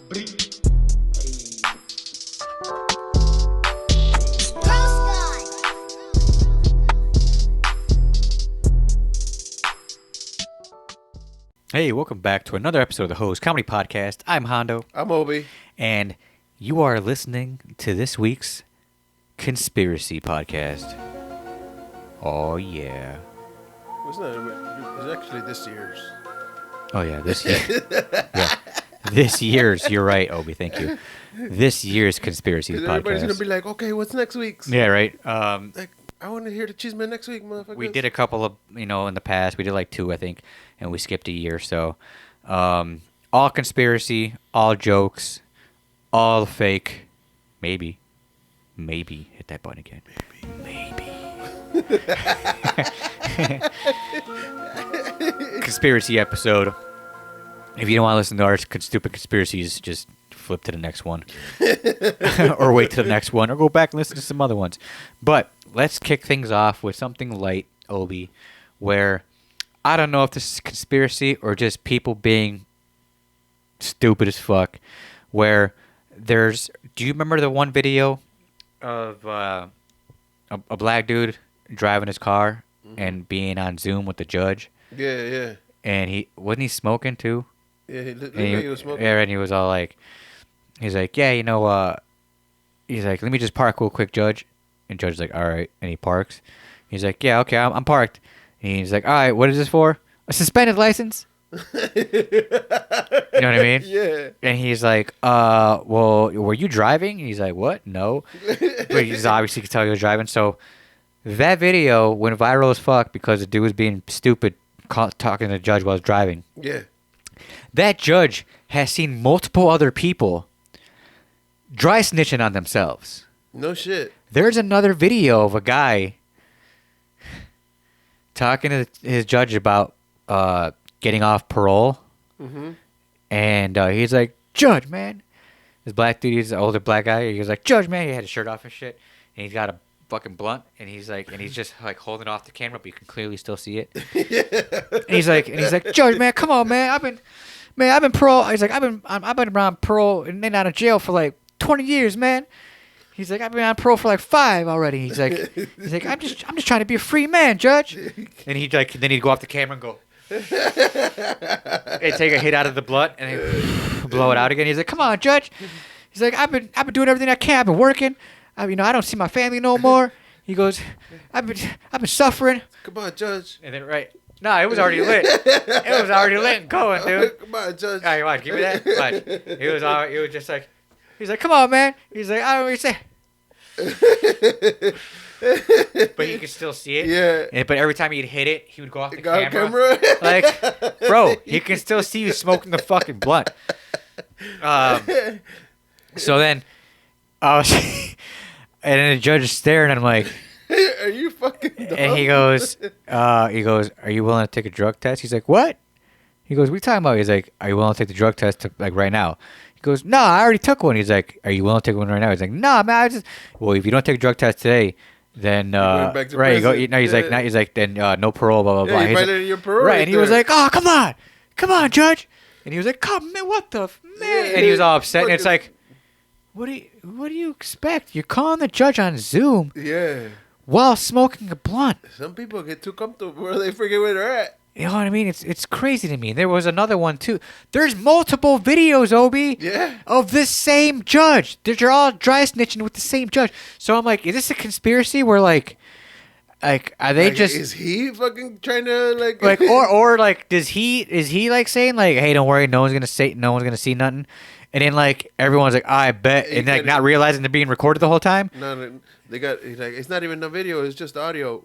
Hey, welcome back to another episode of the Hose Comedy Podcast. I'm Hondo. I'm Obi. And you are listening to this week's Conspiracy Podcast. Oh, yeah. It's actually this year's. Oh, yeah, this year. Yeah. This year's, you're right, Obi, thank you. This year's Conspiracy Podcast. Everybody's going to be like, okay, what's next week's? Yeah, right. Like, I want to hear the Cheeseman next week, motherfucker. We did a couple of, in the past. We did like 2, I think, and we skipped a year. So, all conspiracy, all jokes, all fake. Maybe. Hit that button again. Maybe. Conspiracy episode. If you don't want to listen to our stupid conspiracies, just flip to the next one. Or wait to the next one, or go back and listen to some other ones. But let's kick things off with something light, Obi, where I don't know if this is conspiracy or just people being stupid as fuck. Where do you remember the one video of a black dude driving his car and being on Zoom with the judge? Yeah. And wasn't he smoking too? Yeah, he was smoking. Yeah, and he was all like, he's like, yeah, he's like, let me just park real quick, Judge. And Judge's like, all right. And he parks. He's like, yeah, okay, I'm parked. And he's like, all right, what is this for? A suspended license? You know what I mean? Yeah. And he's like, well, were you driving? And he's like, what? No. But he's obviously could tell he was driving. So that video went viral as fuck because the dude was being stupid talking to the judge while he was driving. Yeah. That judge has seen multiple other people dry snitching on themselves. No shit. There's another video of a guy talking to his judge about getting off parole. Mm-hmm. And he's like, Judge, man. This black dude, he's an older black guy. He was like, Judge, man. He had his shirt off and shit. And he's got a fucking blunt. And he's just like holding off the camera, but you can clearly still see it. Yeah. And he's like, Judge, man, come on, man. I've been parole. He's like, I've been around parole and then out of jail for like 20 years, man. He's like, I've been on parole for like 5 already. He's like, I'm just trying to be a free man, Judge. And then he'd go off the camera and go, and take a hit out of the blunt and then blow it out again. He's like, come on, Judge. He's like, I've been doing everything I can. I've been working. I don't see my family no more. He goes, I've been suffering. Come on, Judge. And then no, it was already lit. It was already lit and going, dude. Come on, Judge. All right, watch, give me that. Watch. It was just like, he's like, come on, man. He's like, I don't really say. But you could still see it. Yeah. But every time he'd hit it, he would go off the camera. Like, bro, he can still see you smoking the fucking blunt. So then, I was, and then the judge is staring at him like, are you fucking dumb? And he goes, are you willing to take a drug test? He's like, what? He goes, what are you talking about? He's like, are you willing to take the drug test right now? He goes, no, I already took one. He's like, are you willing to take one right now? He's like, no, man, well, if you don't take a drug test today, then, back to right, prison. he's like, then, no parole, blah, blah, blah. Yeah, you violated your parole. Right, and he was like, oh, come on, Judge. And he was like, come, man, what the, man? And he was all upset, and it's like, what do you expect? You're calling the judge on Zoom. Yeah. While smoking a blunt. Some people get too comfortable where they forget where they're at. You know what I mean? It's crazy to me. There was another one too. There's multiple videos, Obi, of this same judge. They're all dry snitching with the same judge. So I'm like, is this a conspiracy where like are they just? Is he fucking trying to like or like is he like saying like, hey, don't worry, no one's gonna see nothing, and then like everyone's like, I bet, and like not realizing they're being recorded the whole time. No, they got like it's not even a video, it's just audio.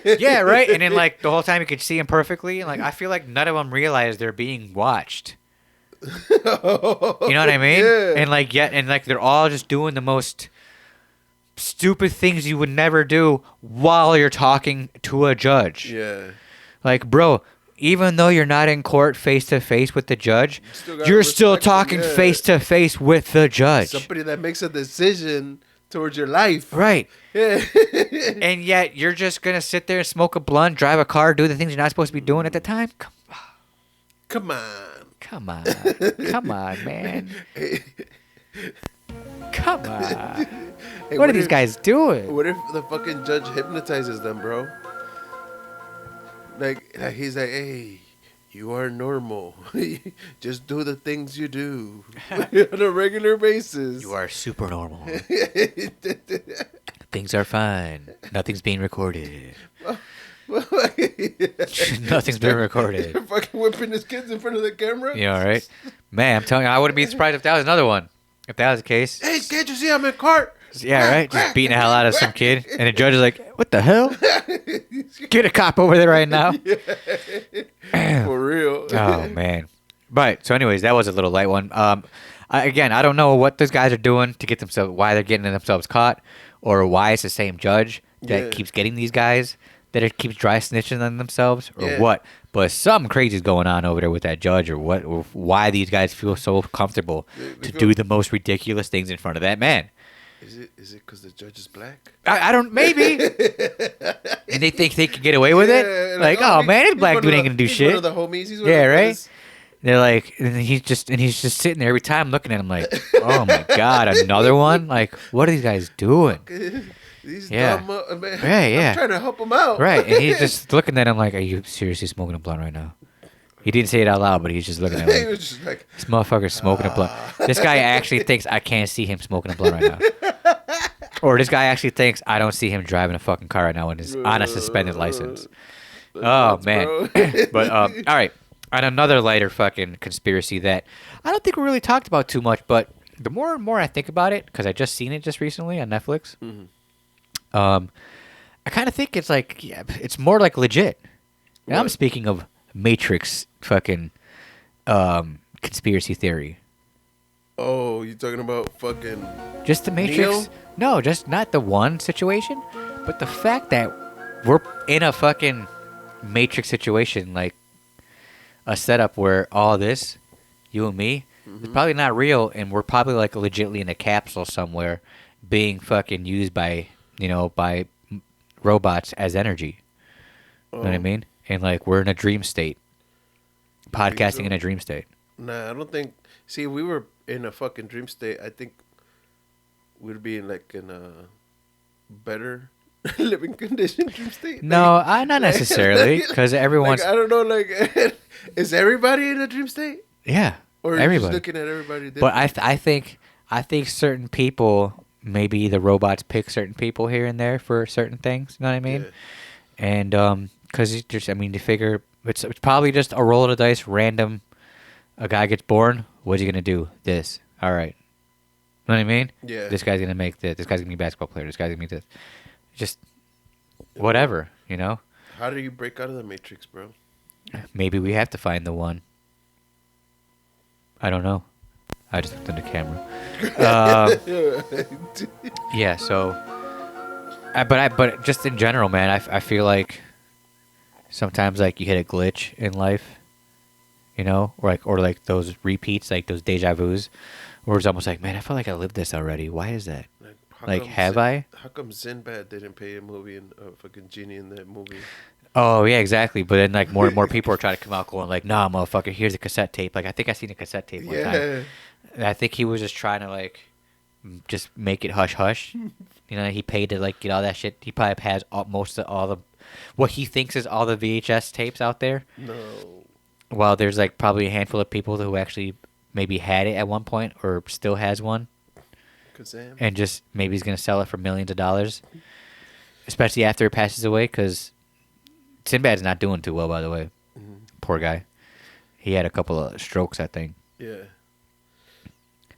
Yeah, right. And then like the whole time you could see him perfectly, and like I feel like none of them realize they're being watched. You know what I mean? Yeah. And like they're all just doing the most stupid things you would never do while you're talking to a judge. Yeah. Like, bro, even though you're not in court face to face with the judge, you're still talking face to face with the judge. Somebody that makes a decision towards your life. Right. Yeah. And yet you're just going to sit there and smoke a blunt, drive a car, do the things you're not supposed to be doing at the time? Come on. Come on. Come on, man. Come on. Hey, What are these guys doing? What if the fucking judge hypnotizes them, bro? Like he's like, hey, you are normal. Just do the things you do on a regular basis. You are super normal. Things are fine. Nothing's being recorded. Nothing's been recorded. You're fucking whipping his kids in front of the camera? You all right? Man, I'm telling you, I wouldn't be surprised if that was another one. If that was the case. Hey, can't you see I'm in court? Yeah, right? Just beating the hell out of some kid. And the judge is like, what the hell? Get a cop over there right now. For real. Oh, man. But, so anyways, that was a little light one. I don't know what those guys are doing to get themselves, why they're getting themselves caught, or why it's the same judge that keeps getting these guys, that it keeps dry snitching on themselves, or what. But something crazy is going on over there with that judge, or what, or why these guys feel so comfortable to do the most ridiculous things in front of that man. Is it because the judge is black? I don't, maybe. And they think they can get away with it? Like, oh, man, this black dude ain't going to do shit. One of the homies. He's one yeah, of the right? brothers. They're like, and he's just sitting there every time looking at him like, oh, my God, another one? Like, what are these guys doing? These Yeah. dumb, man. Yeah. I'm trying to help him out. Right, and he's just looking at him like, are you seriously smoking a blunt right now? He didn't say it out loud, but he's just looking at He him was just like, this motherfucker's smoking a blunt. This guy actually thinks I can't see him smoking a blunt right now. Or this guy actually thinks I don't see him driving a fucking car right now on a suspended license. Oh, man. But, all right. On another lighter fucking conspiracy that I don't think we really talked about too much, but the more and more I think about it, because I just seen it just recently on Netflix, I kind of think it's like, yeah, it's more like legit. And I'm speaking of Matrix fucking conspiracy theory. oh, you talking about fucking... Just the Matrix? Neo? No, just not the one situation, but the fact that we're in a fucking Matrix situation, like a setup where all this, you and me, is probably not real, and we're probably like legitly in a capsule somewhere being fucking used by, by robots as energy. You know what I mean? And like we're in a dream state. Podcasting in a dream state. Nah, I don't think... See, if we were in a fucking dream state, I think we'd be in like in a better living condition dream state. No, not necessarily, because everyone's... Like, I don't know, like... Is everybody in a dream state? Yeah, Or are you everybody. just looking at everybody But different? I think certain people, maybe the robots pick certain people here and there for certain things. You know what I mean? Yeah. And because you figure it's probably just a roll of the dice, random. A guy gets born. What's he gonna do? This. All right. You know what I mean? Yeah. This guy's gonna make this. This guy's gonna be a basketball player. This guy's gonna be this. Just whatever, How do you break out of the Matrix, bro? Maybe we have to find the one. I don't know. I just looked in the camera. Yeah. So, but just in general, man, I feel like sometimes like you hit a glitch in life, or like those repeats, like those deja vus, where it's almost like, man, I feel like I lived this already. Why is that? Like, have I? How come Sinbad didn't pay a movie and a fucking genie in that movie? Oh yeah, exactly. But then like more and more people are trying to come out going like, nah, motherfucker, here's a cassette tape. Like I think I seen a cassette tape one time. And I think he was just trying to like just make it hush hush. He paid to like get all that shit. He probably has most of all the what he thinks is all the VHS tapes out there. No. While there's like probably a handful of people who actually maybe had it at one point or still has one. Kazam. And just maybe he's gonna sell it for millions of dollars, especially after it passes away. Because Sinbad's not doing too well, by the way. Mm-hmm. Poor guy. He had a couple of strokes, I think. Yeah.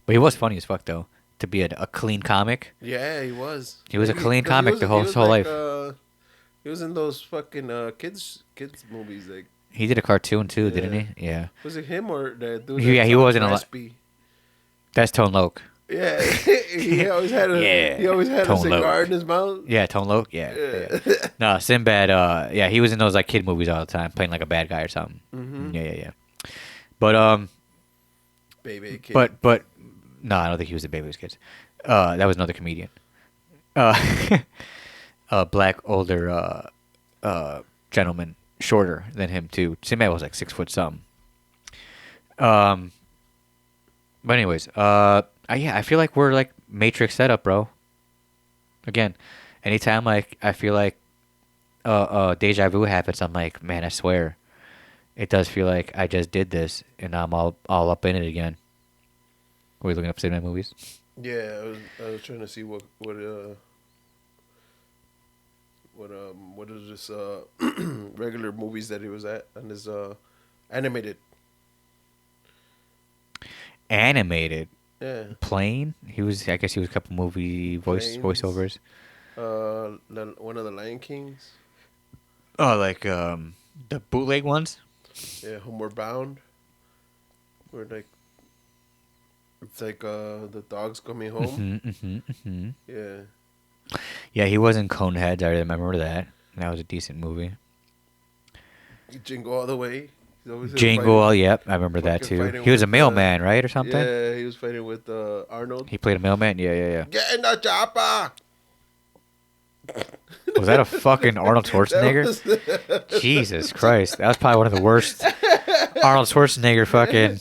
But he was funny as fuck, though, to be a clean comic. Yeah, he was. He was a clean comic his whole life. He was in those fucking kids movies. Like he did a cartoon too, didn't he? Yeah. Was it him or the dude? Yeah, he wasn't a lot. That's Tone Loc. Yeah, he always had a cigar in his mouth. Yeah, Tone Loc. Yeah. No, Sinbad. Yeah, he was in those like kid movies all the time, playing like a bad guy or something. Mm-hmm. Yeah. But Baby Kid. But no, I don't think he was the Baby's Kids. That was another comedian. Black older gentleman, shorter than him too. Sinbad was like 6 foot something. Um, but anyways, yeah, I feel like we're like Matrix setup, bro. Again, anytime like I feel like deja vu happens, I'm like, man, I swear, it does feel like I just did this, and I'm all up in it again. Were you looking up cinema movies? Yeah, I was trying to see what is this regular movies that he was at and his animated. Animated, Yeah, plain. He was, I guess, he was a couple movie Planes. voiceovers. One of the Lion Kings. Oh, like the bootleg ones. Yeah, Homeward Bound. Where like it's like the dog's coming home. Yeah, Yeah, he was in Coneheads. I remember that. That was a decent movie. Jingle All the Way. He's always Jingle, oh, yep, I remember that fucking too. fighting He was a with mailman, right, or something? yeah, he was fighting with Arnold. He played a mailman. Yeah, yeah, yeah. Get in the chopper. Was that a fucking Arnold Schwarzenegger? Jesus Christ, that was probably one of the worst Arnold Schwarzenegger fucking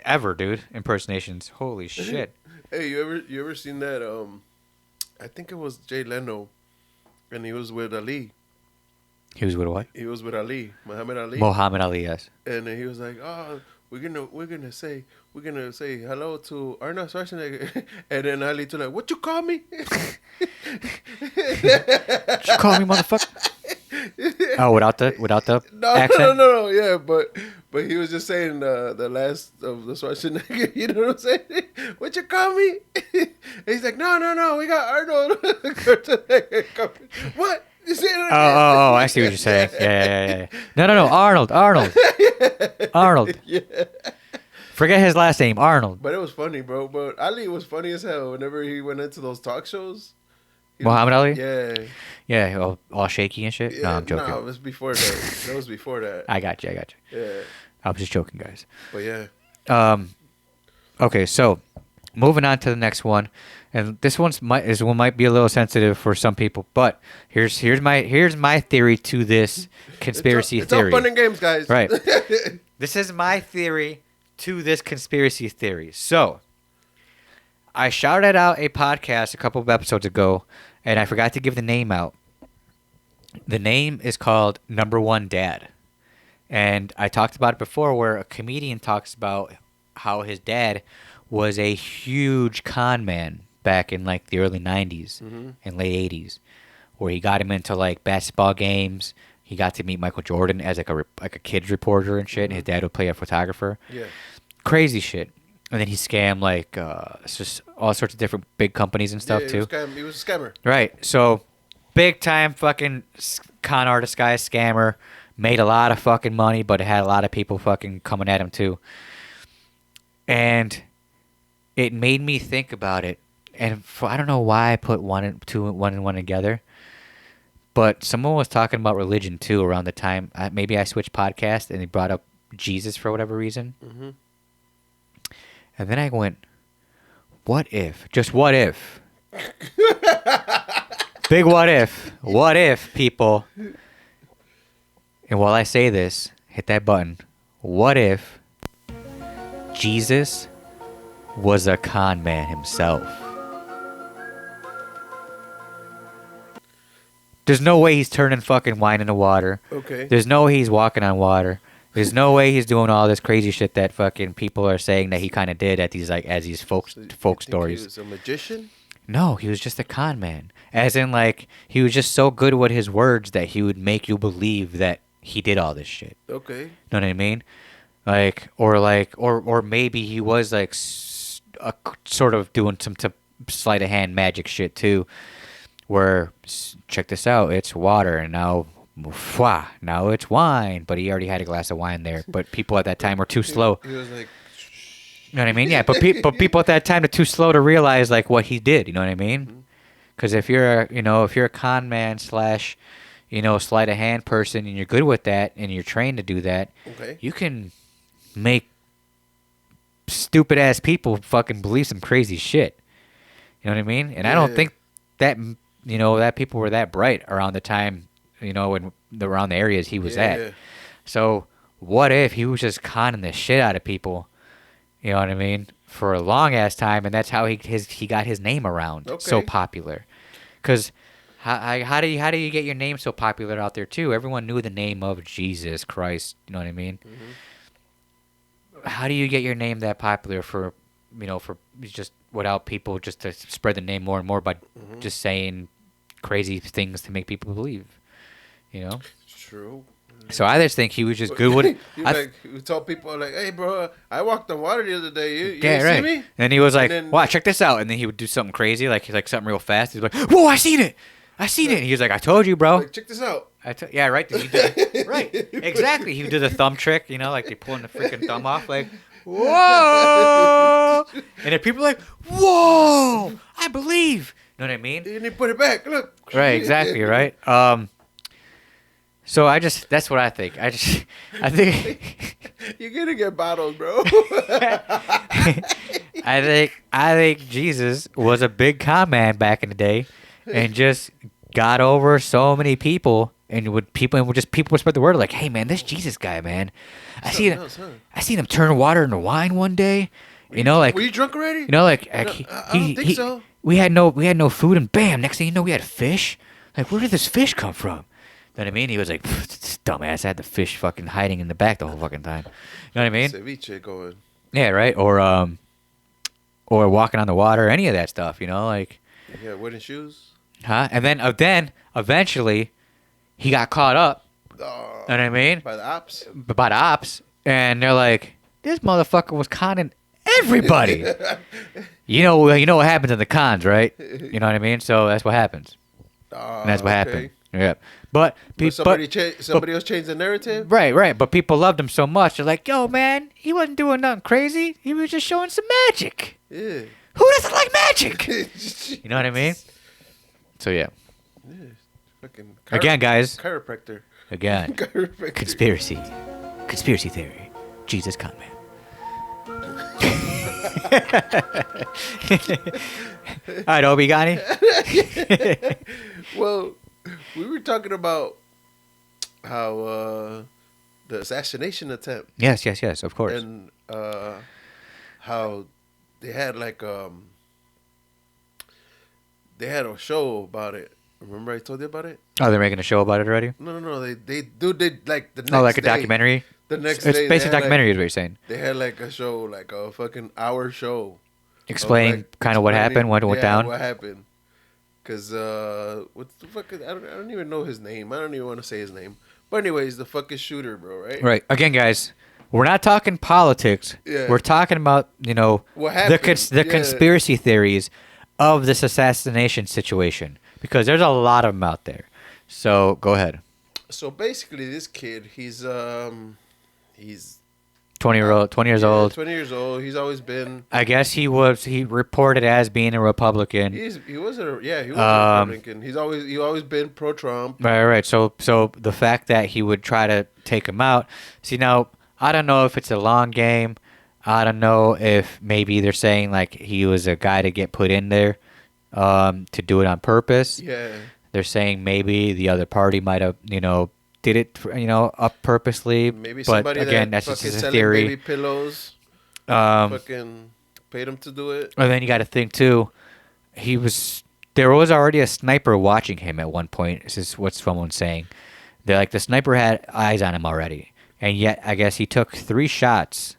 ever, dude. Impersonations. Holy shit. Hey, you ever seen that? I think it was Jay Leno, and he was with Ali. He was with what? He was with Ali, Muhammad Ali, Muhammad Ali, yes. and he was like, "Oh, we're gonna say hello to Arnold Schwarzenegger," and then Ali to like, "What you call me?" Did you call me motherfucker? Oh, without the No, accent? no, yeah, but he was just saying the last of the Schwarzenegger. You know what I'm saying? What you call me? And he's like, no, we got Arnold Schwarzenegger coming. What? You say it Oh, I see what you're saying. Yeah. No, Arnold. Arnold. Yeah. Forget his last name, Arnold. But it was funny, bro. But Ali was funny as hell whenever he went into those talk shows. Muhammad Ali? Yeah. Yeah, all shaky and shit? No, I'm joking. No, it was before that. That was before that. I got you. Yeah. I was just joking, guys. But yeah. Okay, so moving on to the next one, and this might be a little sensitive for some people, but here's my theory to this conspiracy it's theory. all fun and games, guys. Right. This is my theory to this conspiracy theory. So, I shouted out a podcast a couple of episodes ago, and I forgot to give the name out. The name is called Number One Dad. And I talked about it before where a comedian talks about how his dad was a huge con man back in like the early 90s and late 80s, where he got him into like basketball games. He got to meet Michael Jordan as like a kid's reporter and shit, and his dad would play a photographer. Yeah. Crazy shit. And then he scammed like it's just all sorts of different big companies and stuff too. He was a scammer. Right. So big time fucking con artist guy, scammer, made a lot of fucking money, but had a lot of people fucking coming at him too. And it made me think about it. And I don't know why I put one and one together. But someone was talking about religion too around the time. Maybe I switched podcast and they brought up Jesus for whatever reason. Mm-hmm. And then I went, what if? Just what if? Big what if. What if, people? And while I say this, hit that button. What if Jesus was a con man himself? There's no way he's turning fucking wine into water. Okay. There's no way he's walking on water. There's no way he's doing all this crazy shit that fucking people are saying that he kind of did at these folk stories. He was a magician? No, he was just a con man. As in, like, he was just so good with his words that he would make you believe that he did all this shit. Okay. Know what I mean? Or maybe he was like sort of doing some sleight of hand magic shit too. Where, check this out, it's water and now it's wine. But he already had a glass of wine there. But people at that time were too slow. He was like, you know what I mean? Yeah, but people at that time are too slow to realize like what he did. You know what I mean? Because if you're a con man / sleight of hand person and you're good with that and you're trained to do that, okay, you can make stupid ass people fucking believe some crazy shit. You know what I mean? And I don't think that that people were that bright around the time, when around the areas he was at. So what if he was just conning the shit out of people? You know what I mean? For a long ass time, and that's how he got his name around so Okay. popular. Because how do you get your name so popular out there too? Everyone knew the name of Jesus Christ. You know what I mean? How do you get your name that popular for just without people just to spread the name more and more by just saying crazy things to make people believe? You know. True. So I just think he was just good with it. You told people like, "Hey, bro, I walked on water the other day. You Yeah, see right. me?" And he was like, then- "Wow, check this out!" And then he would do something crazy, like something real fast. He's like, "Whoa, I seen it! I seen it!" And he was like, "I told you, bro." Like, check this out. Yeah, right. Did you do right? Exactly. He would do the thumb trick, like they pulling the freaking thumb off, like, "Whoa!" And then people are like, "Whoa, I believe." You know what I mean? And he put it back. Look. Right. Exactly. Right. So that's what I think. I think. You're gonna get bottles, bro. I think Jesus was a big con man back in the day, and just got over so many people, and people would spread the word like, "Hey man, this Jesus guy, man, I seen him turn water into wine one day." Like, were you drunk already? Like I don't think so. We had no food, and bam, next thing you know, we had fish. Like, where did this fish come from? You know what I mean? He was like, dumbass, I had the fish fucking hiding in the back the whole fucking time. You know what I mean? Ceviche going. Yeah, right. Or walking on the water, any of that stuff. Like, Yeah, wooden shoes. huh? And then eventually, he got caught up. Oh, You know what I mean? by the ops. By the ops, and they're like, this motherfucker was conning everybody. You know what happens in the cons, right? You know what I mean? So that's what happens. And that's what happened. Yeah. But somebody else changed the narrative. Right. But people loved him so much. They're like, yo, man, he wasn't doing nothing crazy. He was just showing some magic. Yeah. Who doesn't like magic? You know what I mean? So, yeah. Fucking Again, guys. Chiropractor. Again. Chiropractor. Conspiracy theory. Jesus con man. All right, Obi, got any? Well, we were talking about how the assassination attempt. Yes, of course. And how they had they had a show about it. Remember I told you about it? Oh, they're making a show about it already? No. They like the next Oh, like a day. documentary? The next It's day. basically a documentary is what you're saying. They had like a show, like a fucking hour show. Explaining kind of what happened, what went down. What happened. Because, what the fuck? I don't even know his name. I don't even want to say his name. But anyways, the fucking shooter, bro, right? Right. Again, guys, we're not talking politics. Yeah. We're talking about, What happened? the conspiracy theories of this assassination situation. Because there's a lot of them out there. So, go ahead. So, basically, this kid, he's 20 years old. 20 years old. He's always been... I guess he reported as being a Republican. He was a Republican. He's always been pro-Trump. Right. So the fact that he would try to take him out. See, now, I don't know if it's a long game. I don't know if maybe they're saying like he was a guy to get put in there to do it on purpose. Yeah. They're saying maybe the other party might have, did it, up purposely. Maybe but somebody again, that that's fucking just a selling theory. baby pillows Um, fucking paid him to do it. And then you got to think too. There was already a sniper watching him at one point. This is what someone's saying. They're like the sniper had eyes on him already, and yet I guess he took 3 shots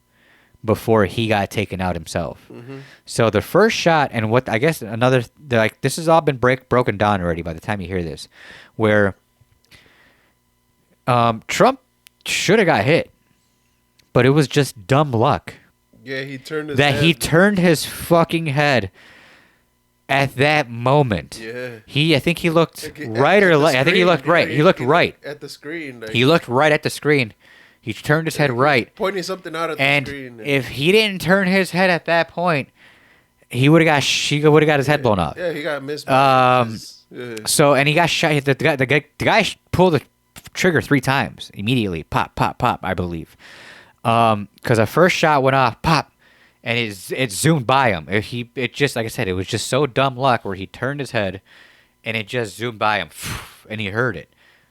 before he got taken out himself. Mm-hmm. So the first shot, and what I guess this has all been broken down already by the time you hear this, where Trump should have got hit, but it was just dumb luck. Yeah, he turned his that head. he turned his fucking head at that moment. Yeah. I think he looked Like, right at or the left. I think he screen, looked right. yeah, He looked right. At the screen. Like, He looked right at the screen. He turned his head right. Pointing something out at the And screen. if he didn't turn his head at that point, he would have got his head blown off. Yeah, he got missed. Yeah. So, and he got shot. The guy pulled the trigger 3 times immediately. Pop, pop, pop, I believe. Because the first shot went off, pop, and it zoomed by him. It just, like I said, it was just so dumb luck where he turned his head, and it just zoomed by him, and he heard it.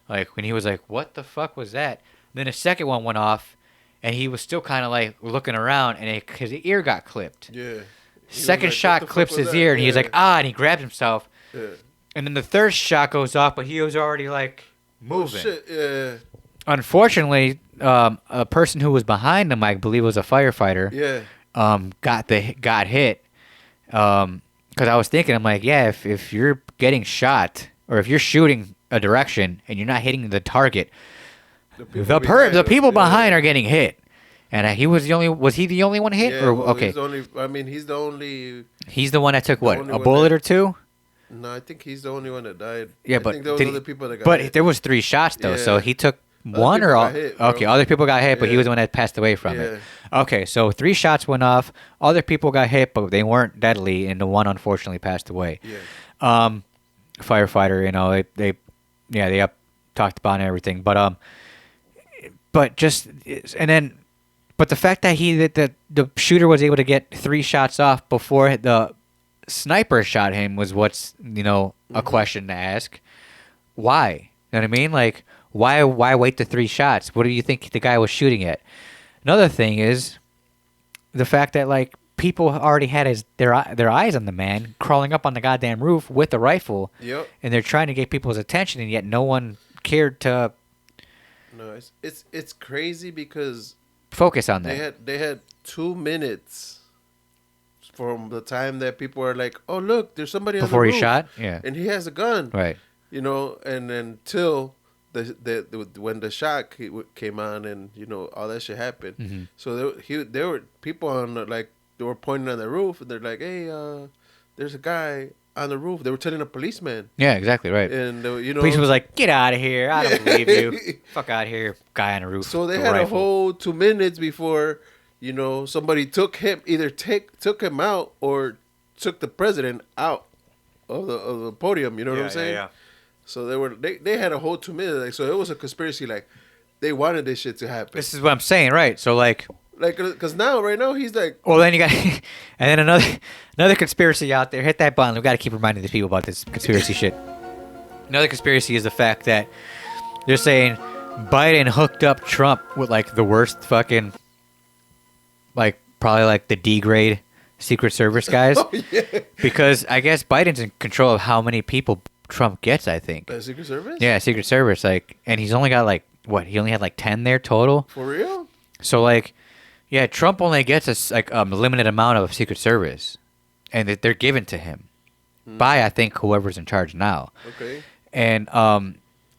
Like, when he was like, what the fuck was that? Then a second one went off, and he was still kind of like looking around, and his ear got clipped. Yeah. Second like, shot clips his ear, and he's like, and he grabbed himself. Yeah. And then the third shot goes off, but he was already like moving. Oh, shit. Yeah. Unfortunately, a person who was behind him, I believe, was a firefighter. Yeah. Got hit. Because I was thinking, I'm like, yeah, if you're getting shot or if you're shooting a direction and you're not hitting the target, the people behind are getting hit. And he was the only. Was he the only one hit? Yeah, or well, okay, he's the only. He's the one that took what, only a one bullet that- or two? No, I think he's the only one that died. Yeah, I but think there was did other people that got But hit. there was 3 shots though, so Yeah. he took Other one or people all. got hit, bro. Okay, other people got hit, but he Yeah. was the one that passed away from it. Okay, so 3 shots went off. Other people got hit, but they weren't deadly, and the one unfortunately passed away. Yeah. Firefighter, you know, they talked about it and everything, but just and then. But the fact that the shooter was able to get 3 shots off before the sniper shot him was what's, you know, a question to ask. Why? You know what I mean? Like, why wait the 3 shots? What do you think the guy was shooting at? Another thing is the fact that, like, people already had their eyes on the man crawling up on the goddamn roof with a rifle. Yep. And they're trying to get people's attention, and yet no one cared to No, it's crazy because focus on that. they had 2 minutes from the time that people are like, oh look, there's somebody Before on the he roof, shot? Yeah. and he has a gun, Right. you know, and then till when the shot came on and you know all that shit happened. Mm-hmm. So there were people on like they were pointing on the roof and they're like, hey, there's a guy on the roof. They were telling a policeman. Yeah, exactly right. And you know, Police was like, "Get out of here! I don't believe you. Fuck out of here, guy on the roof." so they with had rifle." a whole 2 minutes before, you know, somebody took him, either took him out or took the president out of the podium. You know what I'm saying? Yeah. So they had a whole 2 minutes. Like, so it was a conspiracy. Like they wanted this shit to happen. This is what I'm saying, right? So like, Because right now he's like, well, then you got, and then another conspiracy out there. Hit that button. We got to keep reminding these people about this conspiracy shit. Another conspiracy is the fact that they're saying Biden hooked up Trump with like the worst fucking, like probably like the D grade Secret Service guys. oh yeah, Because I guess Biden's in control of how many people Trump gets, I think. the Secret Service. Yeah, Secret Service. Like, and he's only got like, what? He only had like 10 there total. For real? So like, yeah, Trump only gets a limited amount of Secret Service, and they're given to him by, I think, whoever's in charge now. Okay. And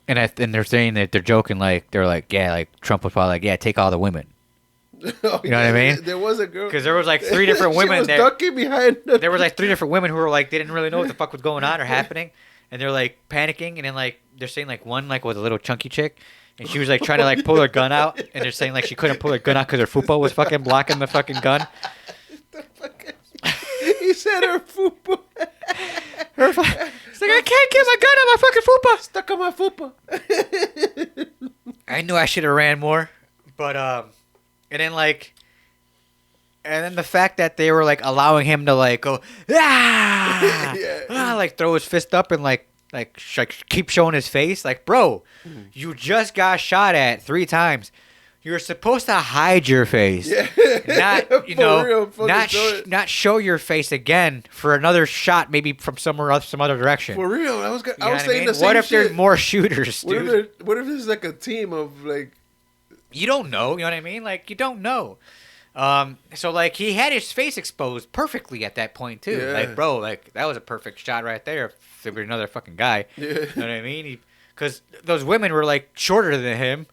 they're saying that they're joking, like they're like, yeah, like Trump was probably like, yeah, take all the women. Oh, You know what I mean? There was a girl. Because there was like 3 different She women was there. ducking behind. There was like 3 different women who were like, they didn't really know what the fuck was going on or happening, and they're like panicking, and then like they're saying like one like was a little chunky chick, and she was like trying to like pull her gun out, and they're saying like she couldn't pull her gun out because her fupa was fucking blocking the fucking gun. He said her fupa. It's like, I can't get my gun on my fucking fupa. Stuck on my fupa. I knew I should have ran more, but and then the fact that they were like allowing him to like go like throw his fist up and like keep showing his face, like, bro, you just got shot at 3 times. You're supposed to hide your face, not not show your face again for another shot, maybe from some other direction. For real, I was You know saying what I mean? the same What if shit. there's more shooters, What dude? if there's like a team of like? You don't know. You know what I mean? Like, you don't know. So like he had his face exposed perfectly at that point too. Yeah. Like, bro, like that was a perfect shot right there. If there were another fucking guy, Yeah. you know what I mean? Because those women were like shorter than him,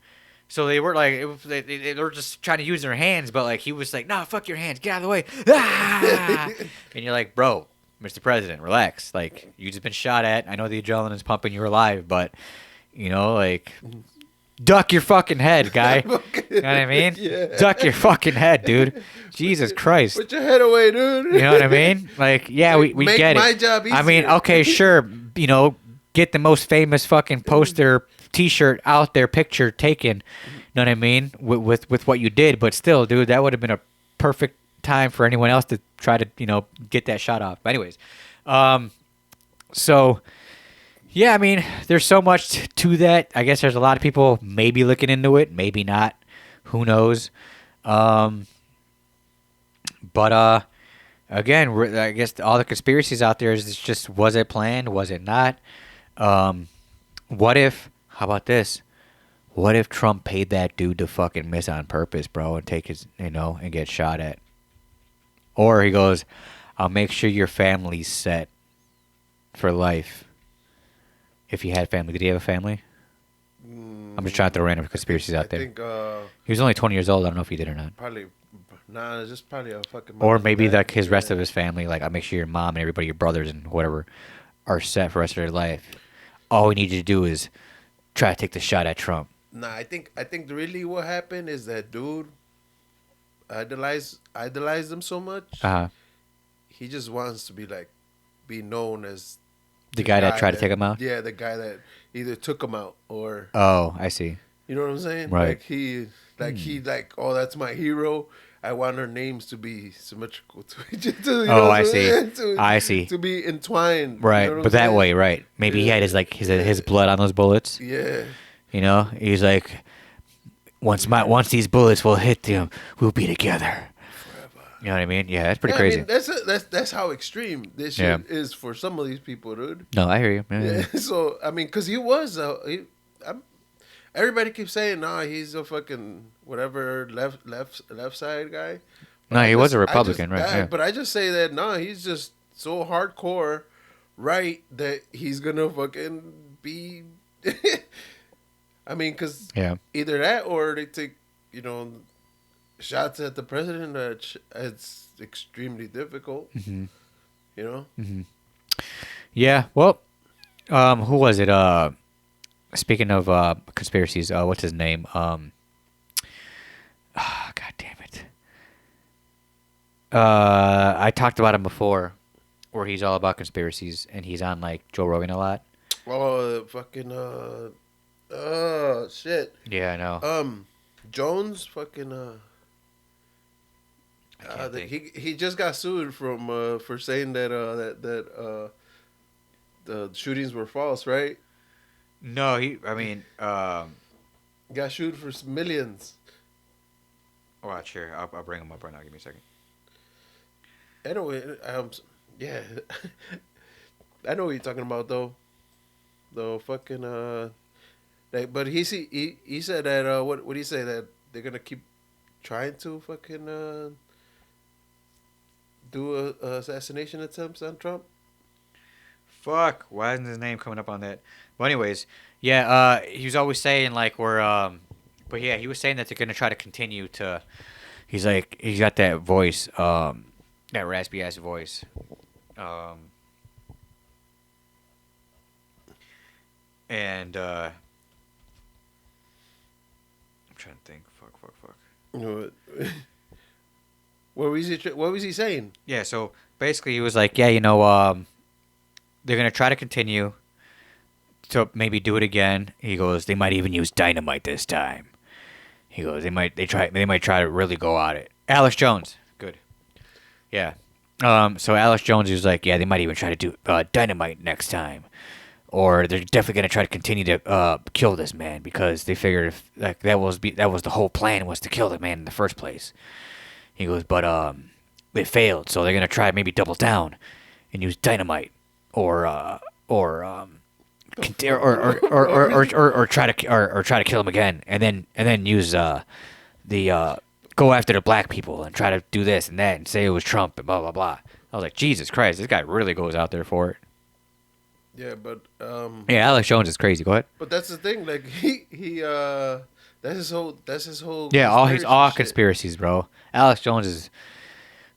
so they were like they were just trying to use their hands. But like he was like, "No, fuck your hands, get out of the way!" Ah! And you're like, "Bro, Mr. President, relax. Like you just been shot at. I know the adrenaline is pumping. You're alive, but you know, like." Duck your fucking head, guy. You know what I mean? Yeah. Duck your fucking head, dude. Jesus Christ. Put your head away, dude. You know what I mean? Like, yeah, we Make get it. my job I mean, easier. okay, sure. You know, get the most famous fucking poster, T-shirt out there, picture taken. You know what I mean? With what you did, but still, dude, that would have been a perfect time for anyone else to try to, you know, get that shot off. But anyways, so Yeah, I mean, there's so much to that. I guess there's a lot of people maybe looking into it, maybe not. Who knows? Um, but again, I guess all the conspiracies out there is just was it planned? Was it not? Um, what if? How about this? What if Trump paid that dude to fucking miss on purpose, bro, and take his, and get shot at? Or he goes, "I'll make sure your family's set for life." If he had family, did he have a family? I'm just trying to throw random conspiracies out there. I think He was only 20 years old. I don't know if he did or not. probably nah. It's just probably a fucking. Or mom maybe and dad. like his rest of his family, like I'll make sure your mom and everybody, your brothers and whatever, are set for the rest of their life. All we need you to do is try to take the shot at Trump. Nah, I think really what happened is that dude idolized him so much. Uh-huh. He just wants to be known as The guy that tried to take him out? Yeah, the guy that either took him out or Oh, I see. you know what I'm saying? Right. Oh, that's my hero. I want our names to be symmetrical to each other. I see. I see. To be entwined. Right, You know what but I'm that saying? way, right. Maybe he had his blood on those bullets. Yeah. He's like, once these bullets will hit them, we'll be together. You know what I mean? Yeah, that's pretty crazy. I mean, that's how extreme this shit is for some of these people, dude. No, I hear you. Yeah. So I mean, because he was everybody keeps saying, nah, he's a fucking whatever left side guy. No, he was a Republican, right? Yeah. But I just say that, nah, he's just so hardcore right that he's gonna fucking be. I mean, because either that or they take, shots at the president. It's extremely difficult. Mm-hmm. You know. Mm-hmm. Yeah. Well, who was it? Speaking of conspiracies, what's his name? God damn it. I talked about him before, where he's all about conspiracies, and he's on like Joe Rogan a lot. Oh, fucking shit. Yeah, I know. Jones, fucking he just got sued for saying that the shootings were false, right? No, Got sued for millions. Watch here. I'll bring him up right now. Give me a second. Anyway, yeah, I know what you're talking about though. The fucking but he said that what did he say, that they're gonna keep trying to fucking do assassination attempts on Trump. Fuck, why isn't his name coming up on that? Well, anyways, yeah, he was always saying like but yeah, he was saying that they're gonna try to continue to. He's like, he's got that voice, that raspy ass voice, and I'm trying to think. Fuck. What was he saying? Yeah, so basically he was like, yeah, they're gonna try to continue to maybe do it again. He goes, they might even use dynamite this time. He goes, they might try to really go at it. Alex Jones, good, yeah. So Alex Jones was like, yeah, they might even try to do dynamite next time, or they're definitely gonna try to continue to kill this man because they figured if that was the whole plan, was to kill the man in the first place. He goes, but they failed, so they're gonna try maybe double down and use dynamite, or try to kill him again, and then use go after the black people and try to do this and that and say it was Trump and blah blah blah. I was like, Jesus Christ, this guy really goes out there for it. Yeah, but yeah, Alex Jones is crazy. Go ahead. But that's the thing, like he that's his whole yeah, all shit. conspiracies, bro. Alex Jones is,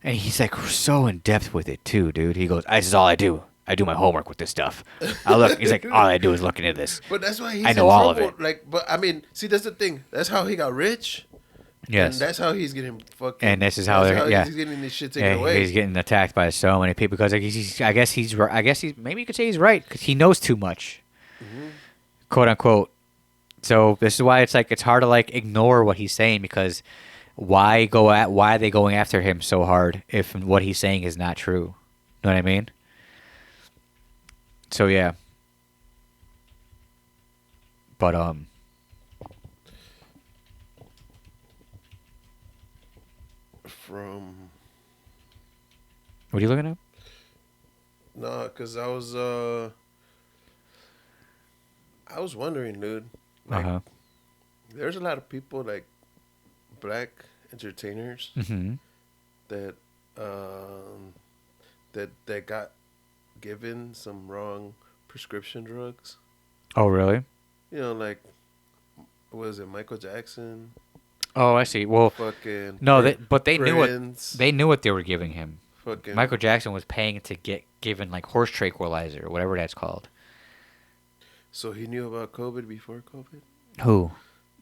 and he's like so in depth with it too, dude. He goes, "This is all I do. I do my homework with this stuff. I look." He's like, "All I do is look into this." But that's why I know all of it. Like, but I mean, see, that's the thing. That's how he got rich. Yes. And that's how he's getting fucking. And this is how he's getting this shit taken away. He's getting attacked by so many people because like, I guess he's maybe you could say he's right because he knows too much, quote unquote. So this is why it's like it's hard to like ignore what he's saying, because why are they going after him so hard if what he's saying is not true? Know what I mean? So yeah. But From what are you looking at? no, cause I was wondering, dude. Like, there's a lot of people like black entertainers Mm-hmm. that that got given some wrong prescription drugs. Oh, really? You know, like what was it, Michael Jackson? Oh, I see. Well, Fucking no, but they knew what Prince. they knew what they were giving him. Fucking Michael Jackson was paying to get given like horse tranquilizer or whatever that's called. So he knew about COVID before COVID. Who?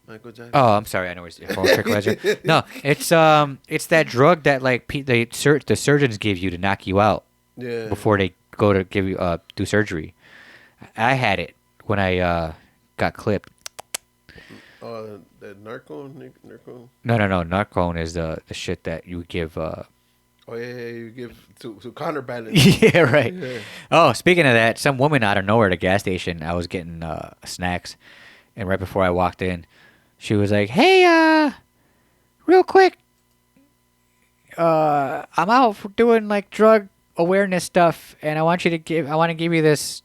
Michael Jackson. Oh, I'm sorry. I know it's horse tranquilizer. No, it's that drug that like the surgeons give you to knock you out Yeah. before they go to give you do surgery. I had it when I got clipped. The narco. No. Narcone is the shit that you give. Oh yeah, you give to counterbalance. Yeah, right. Yeah. Oh, speaking of that, some woman out of nowhere at a gas station, I was getting snacks, and right before I walked in, she was like, "Hey, real quick, I'm out for doing like drug awareness stuff, and I want to give you this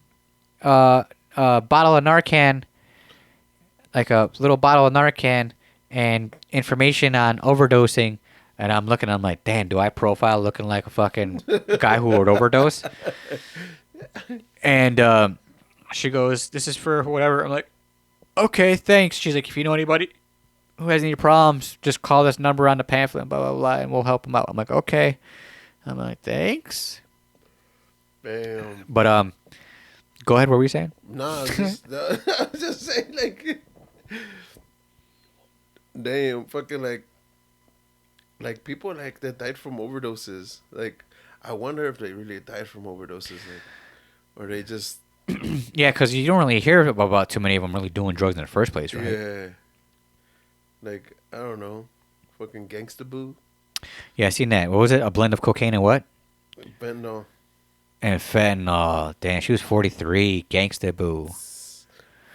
bottle of Narcan, like a little bottle of Narcan, and information on overdosing." And I'm like, damn, do I profile looking like a fucking guy who would overdose? And she goes, this is for whatever. I'm like, okay, thanks. She's like, if you know anybody who has any problems, just call this number on the pamphlet, and blah, blah, blah, and we'll help them out. I'm like, okay. I'm like, thanks. Bam. But go ahead. What were you saying? No, I was just saying, like, damn, fucking like people like that died from overdoses. Like, I wonder if they really died from overdoses, like, or they just Yeah, because you don't really hear about too many of them really doing drugs in the first place, right? yeah, like I don't know, fucking gangsta boo, Yeah, I seen that. What was it? A blend of cocaine and what? fentanyl, And fentanyl. Damn, she was 43. Gangsta boo.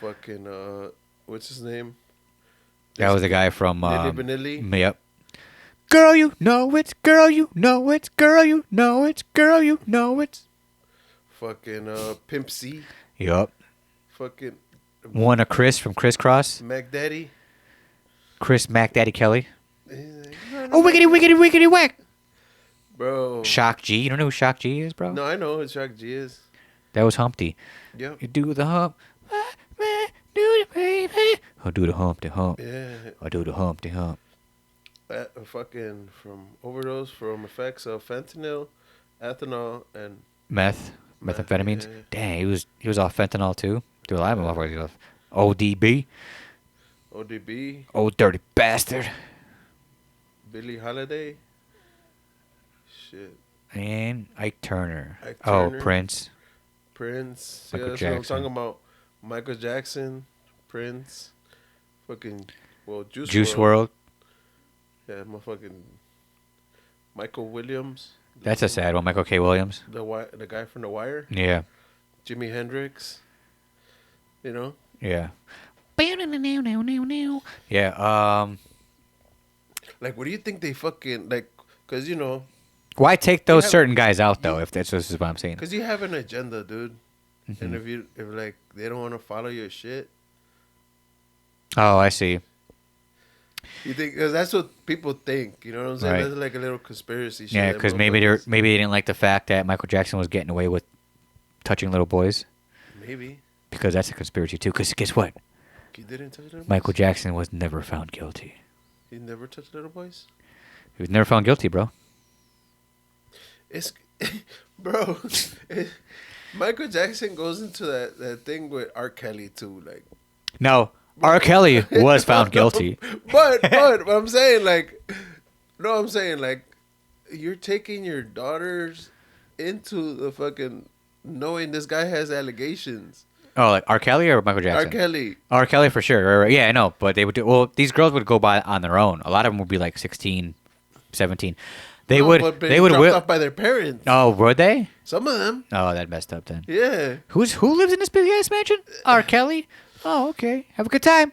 fucking what's his name? That was the guy from Nilly Vanilli. Yep. Girl, you know it's girl, you know it's girl, you know it's girl, you know it's. Fucking Pimp C. Yup. Fucking One of Chris from Criss Cross. Mac Daddy. Chris Mac Daddy Kelly. He's like, no, Oh, wiggity, wiggity, wiggity, whack. bro. Shock G. You don't know who Shock G is, bro? No, I know who Shock G is. That was Humpty. Yep. You do the hump. Do the baby. I'll do the hump, the hump. Yeah. I'll do the hump, the hump. Fucking from overdose from effects of fentanyl, ethanol, and Methamphetamines. yeah. Dang, he was off fentanyl too. Dude, I love what he off. ODB. ODB, Old dirty bastard. Billie Holiday. Shit. And Ike Turner. Ike Oh, Turner. Prince. Prince. Michael Yeah, that's what I'm Jackson. talking about. Michael Jackson, Prince, fucking, well, Juice WRLD. Yeah, motherfucking Michael Williams. That's a sad one. Michael K. Williams. The guy from The Wire. Yeah. Jimi Hendrix. You know? Yeah. Yeah. Like, what do you think they fucking, like, because, you know, Why take those have- certain guys out though? If that's this is what I'm saying. because you have an agenda, dude. Mm-hmm. And if like, they don't want to follow your shit, Oh, I see. you think, because that's what people think, you know what I'm saying? Right. That's like a little conspiracy shit. Yeah, that because motherfuckers- maybe they didn't like the fact that Michael Jackson was getting away with touching little boys. Maybe. Because that's a conspiracy too. Because guess what? He didn't touch little boys? Michael Jackson was never found guilty. He never touched little boys? He was never found guilty, bro. It's, bro, Michael Jackson goes into that thing with R. Kelly too, like. No, R. Kelly was found guilty. But I'm saying like, no, I'm saying like, you're taking your daughters into the fucking knowing this guy has allegations. Oh, like R. Kelly or Michael R. Jackson? Kelly. R. Kelly for sure. Right. Yeah, I know. But they would do. Well, these girls would go by on their own. A lot of them would be like 16, 17. They No, would. but They would. dropped off by their parents. Oh, would they? Some of them. Oh, that messed up then. Yeah. Who lives in this big ass mansion? R. Kelly. Oh, okay. Have a good time.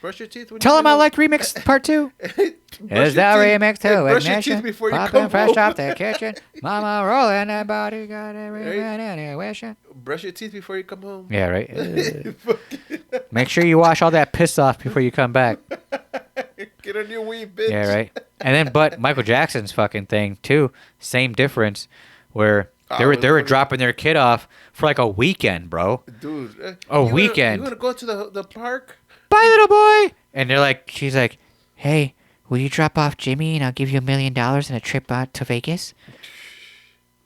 Brush your teeth when Tell you him get I home. liked Remix Part 2. Brush Is your that teeth- Remix 2? and brush your teeth before you Popping come fresh home. off the kitchen. Mama rolling that body. Got every Right. minute wishing. Brush your teeth before you come home. Yeah, right. Make sure you wash all that piss off before you come back. Get on your weed, bitch. Yeah, right. And then, but Michael Jackson's fucking thing too. Same difference, where they were dropping their kid off for like a weekend, bro. Dude. Weekend. You want to go to the park? Bye, little boy. And they're like, she's like, hey, will you drop off Jimmy and I'll give you $1 million and a trip out to Vegas?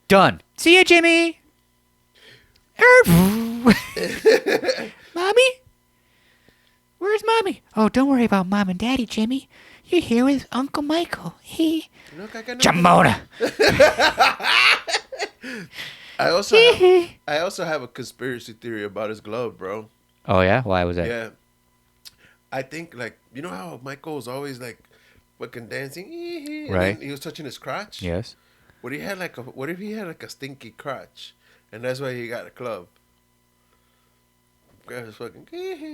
Done. See ya, Jimmy. Mommy? Where's Mommy? Oh, don't worry about Mom and Daddy, Jimmy. You're here with Uncle Michael. He. Look, I got Jamona. I also have a conspiracy theory about his glove, bro. Oh, yeah? Why was that? Yeah. I think, like, you know how Michael was always, like, fucking dancing? And Right. then he was touching his crotch? Yes. What if he had, like, a stinky crotch? And that's why he got a club. Grab his fucking...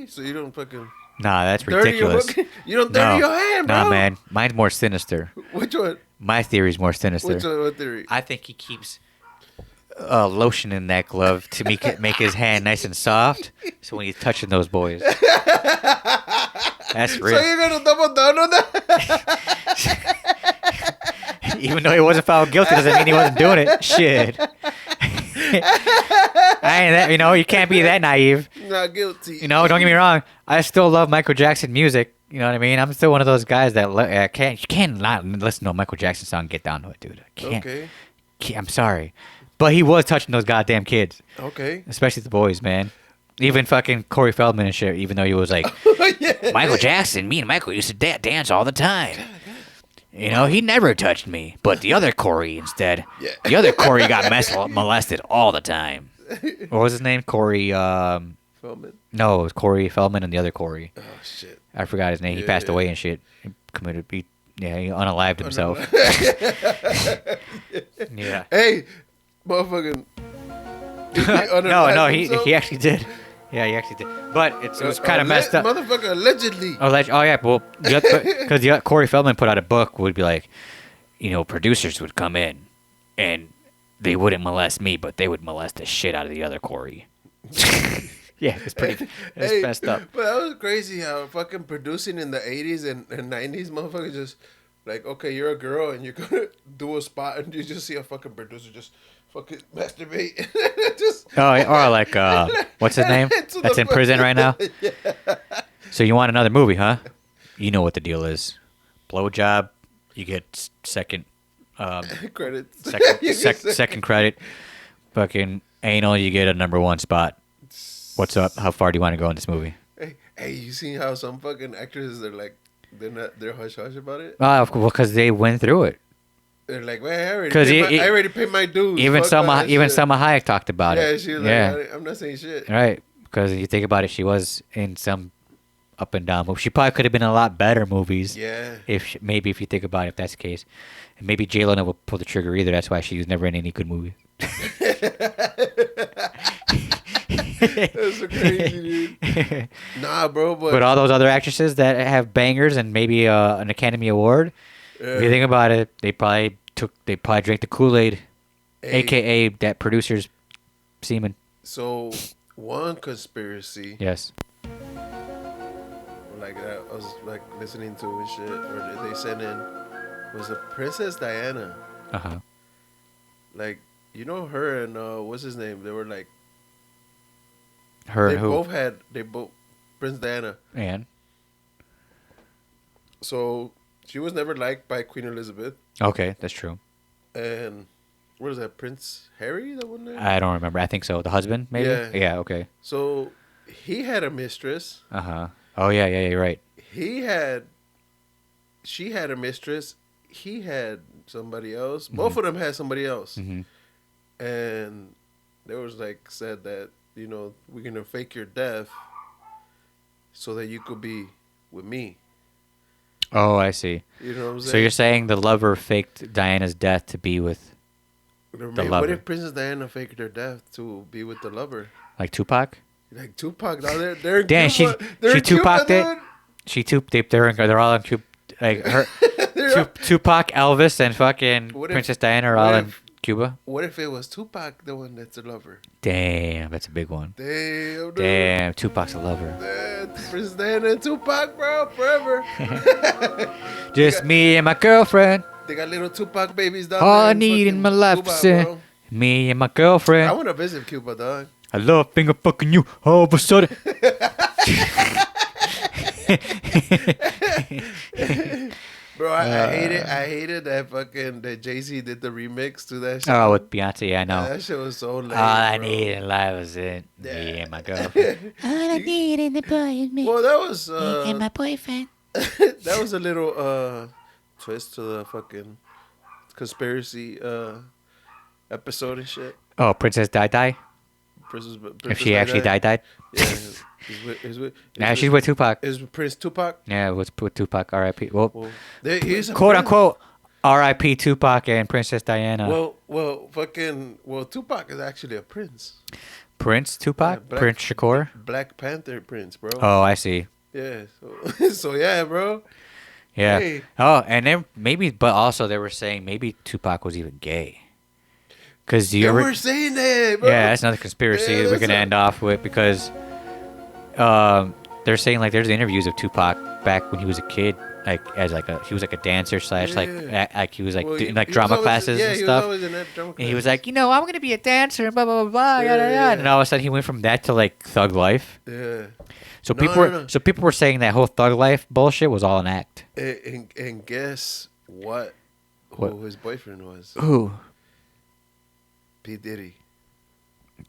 So you don't fucking... Nah, that's dirty your ridiculous. fucking- you don't dirty your hand, bro. Nah, man. Mine's more sinister. Which one? My theory's more sinister. What theory? I think he keeps lotion in that glove to make his hand nice and soft. So when he's touching those boys, that's real. So you're gonna double down on that? Even though he wasn't found guilty, doesn't mean he wasn't doing it. Shit. I ain't that. You know, you can't be that naive. Not guilty. You know, don't get me wrong. I still love Michael Jackson music. You know what I mean? I'm still one of those guys that you can't not listen to a Michael Jackson song and get down to it, dude. I can't. Okay. I'm sorry. But he was touching those goddamn kids. Okay. Especially the boys, man. Even fucking Corey Feldman and shit, even though he was like, Yeah. Michael Jackson, me and Michael used to dance all the time. You know, he never touched me. But the other Corey instead, Yeah. the other Corey got molested all the time. What was his name? Corey, Feldman. no, it was Corey Feldman and the other Corey. Oh shit. I forgot his name. He passed away and shit. He he unalived himself. Yeah. Hey, motherfucking. No, he actually did. Yeah, he actually did. But it was kind of messed up. Motherfucker, allegedly. Oh yeah, well, because Corey Feldman put out a book would be like, you know, producers would come in and they wouldn't molest me, but they would molest the shit out of the other Corey. Yeah, it's messed up. But that was crazy how fucking producing in the 80s and 90s, motherfucker, just like, okay, you're a girl and you're gonna do a spot and you just see a fucking producer just fucking masturbate. Or like, what's his name? That's in prison right now? Yeah. So you want another movie, huh? You know what the deal is. Blowjob, you get second Credits. second credit. Fucking anal, you get a #1 spot. What's up? How far do you want to go in this movie? Hey, you seen how some fucking actresses are like, they're hush hush about it? Well, because they went through it. They're like, man, I 'Cause already paid my dues. Even Fuck all that Selma shit." Hayek talked about Yeah, it. she was like, I'm not saying shit. Right. Because you think about it, she was in some up and down movies. She probably could have been in a lot better movies. Yeah. If you think about it, if that's the case, and maybe J-Lo never pull the trigger either. That's why she was never in any good movie. That's so crazy, dude. Nah, bro, But all those other actresses that have bangers and maybe an Academy Award, if you think about it, they probably drank the Kool-Aid, aka that producer's semen. So one conspiracy, Yes. like I was like listening to and shit, or they sent in, was a Princess Diana. Like, you know her and what's his name? They were like, Her they and who? both Prince Diana. And So she was never liked by Queen Elizabeth. okay, that's true. And what is that, Prince Harry? That one there? I don't remember. I think so. The husband, maybe. Yeah. Yeah. Okay. So he had a mistress. Oh yeah. You're right. She had a mistress. He had somebody else. Both of them had somebody else. Mm-hmm. And they was like said that, you know, we're gonna fake your death so that you could be with me. Oh, I see. You know what I'm saying? So you're saying the lover faked Diana's death to be with the lover. What if Princess Diana faked her death to be with the lover? like Tupac? Like Tupac, now they're in Damn, Cuba. They're in Tupac Cuba, it. She they're all in Cuba. Like her, dude. Tupac, Elvis, and fucking What if- Princess Diana are what all if- in Cuba. What if it was Tupac, the one that's a lover? Damn, that's a big one. Damn, dude. Damn, Tupac's a lover. Princess Diana and Tupac, bro, forever. Just me and my girlfriend. They got little Tupac babies down All there. I need in my life Cuba, is bro. me and my I girlfriend. want to visit Cuba, dog. I love finger fucking you all of a sudden. Bro, I hated that fucking that Jay-Z did the remix to that shit. Oh, with Beyonce, yeah, I know. That shit was so lame. All I bro. need in life is me and my girlfriend. All I need in the boy is me Well, that was and my boyfriend. that was a little twist to the fucking conspiracy episode and shit. Oh, Princess Die. Princess If she actually died. Yeah, Nah, she's with Tupac. Is Prince Tupac? Yeah, with Tupac, R.I.P. Well, He's a quote prince. unquote, R.I.P. Tupac and Princess Diana. Well, Tupac is actually a prince. Prince Tupac? Black- Prince Shakur? Black Panther prince, bro. Oh, I see. Yeah. So yeah, bro. Yeah. Hey. Oh, and then maybe, but also they were saying maybe Tupac was even gay. Because you They ever. were saying that, bro. Yeah, that's another conspiracy Yeah, we're that's going to a- end off with because they're saying like there's interviews of Tupac back when he was a kid. Like as like he was like a dancer slash like he was like Well, doing he like was drama always- classes yeah, and he was stuff. always in that drama And he was class. like, I'm gonna be a dancer and blah blah blah blah Yeah, yada yeah. yada. And all of a sudden he went from that to like thug life. Yeah. So No, people no, were no. so people were saying that whole thug life bullshit was all an act. And guess what? What? Who his boyfriend was? Ooh, P Diddy.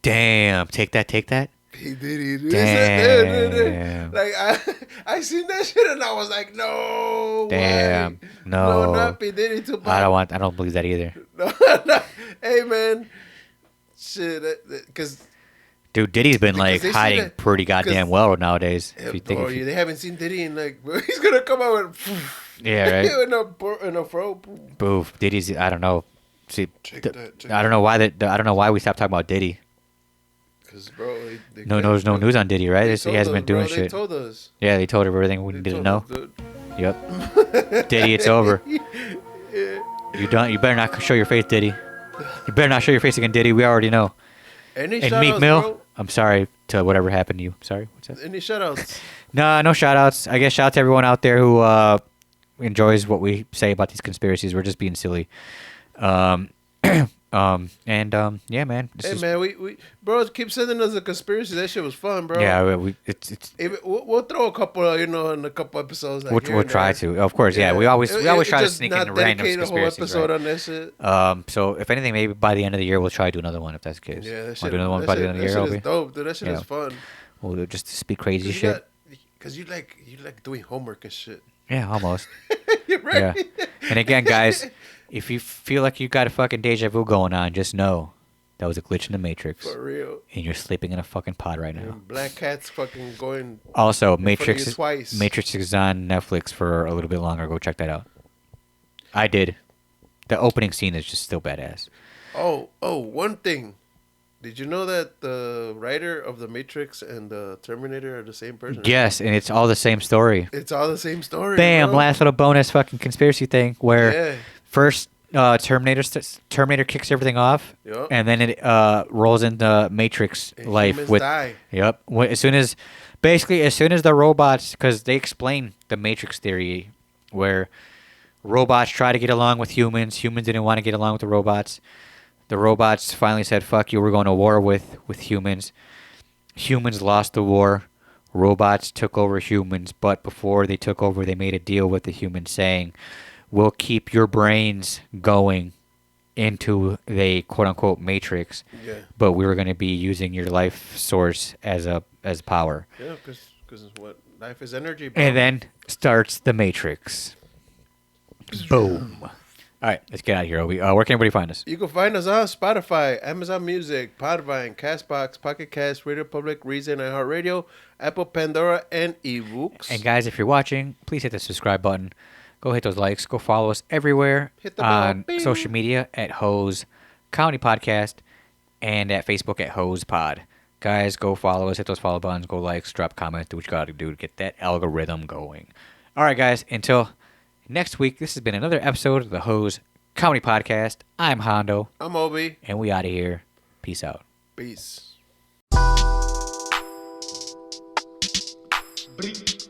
damn! Take that. P Diddy. Dude. Damn. Like I seen that shit and I was like, no. Damn. Why? No. not P Diddy. Tupac. I don't believe that either. No. Hey man. Shit. Because. Dude, Diddy's been Because like they see hiding that- pretty goddamn well nowadays. If you think if you- they haven't seen Diddy in like. He's gonna come out with. Yeah, right. in a fro. Boof. Diddy's. I don't know. See, Check th- that, check I don't know why that. I don't know why we stopped talking about Diddy. Because bro, they No, there's no news on Diddy, right? They He told hasn't us, been doing bro. They shit. told us. Yeah, they told everything we They needed to told know. us, dude. Yep. Diddy, it's over. Yeah. You don't. You better not show your face, Diddy. You better not show your face again, Diddy. We already know. Any And shout Meek outs, Mill, bro? I'm sorry to whatever happened to you. Sorry. What's that? Any shout outs? No shout outs. I guess shout out to everyone out there who enjoys what we say about these conspiracies. We're just being silly. Yeah, man. Hey man, we bro, keep sending us a conspiracy. That shit was fun, bro. Yeah, it's We'll throw a couple, in a couple episodes. Like here we'll and try there. to. Of course, yeah. We always try to just sneak not in random dedicate a whole conspiracies. episode Right? on that shit. So if anything, maybe by the end of the year we'll try to do another one if that's the case. Yeah, that Wanna shit. do another one that by the shit- end of the that year, shit Obi? is dope, dude. That shit Yeah. is fun. We'll just speak crazy shit. Because you like doing homework and shit. Yeah, almost. You're right. Yeah. And again, guys, if you feel like you got a fucking deja vu going on, just know that was a glitch in the Matrix, For real. and you're sleeping in a fucking pod right now. And Black Cat's fucking going. Also, front of you Matrix twice. Matrix is on Netflix for a little bit longer. Go check that out. I did. The opening scene is just still badass. Oh, one thing. Did you know that the writer of The Matrix and the Terminator are the same person? Yes, and it's all the same story. It's all the same story. Bam! bro. Last little bonus fucking conspiracy thing where Yeah. first Terminator kicks everything off, Yup. and then it rolls into Matrix And life humans with. die. Yep. As soon as the robots, because they explain the Matrix theory, where robots try to get along with humans, humans didn't want to get along with the robots. The robots finally said, "Fuck you, we're going to war with humans." Humans lost the war. Robots took over humans, but before they took over, they made a deal with the humans saying, "We'll keep your brains going into the quote-unquote Matrix, Yeah. but we were going to be using your life source as power." Yeah, because what life is energy. Bro. And then starts the Matrix. Boom. All right, let's get out of here, Obi. Where can everybody find us? You can find us on Spotify, Amazon Music, Podvine, Castbox, Pocket Cast, Radio Public, Reason, iHeartRadio, Apple, Pandora, and eBooks. And guys, if you're watching, please hit the subscribe button. Go hit those likes. Go follow us everywhere Hit the bell. on Bing. social media at Hose Comedy Podcast and at Facebook at Hose Pod. Guys, go follow us. Hit those follow buttons. Go likes, drop comments. Do what you got to do to get that algorithm going. All right, guys. Until next week, this has been another episode of the Hose Comedy Podcast. I'm Hondo. I'm Obi. And we out of here. Peace out. Peace. Break.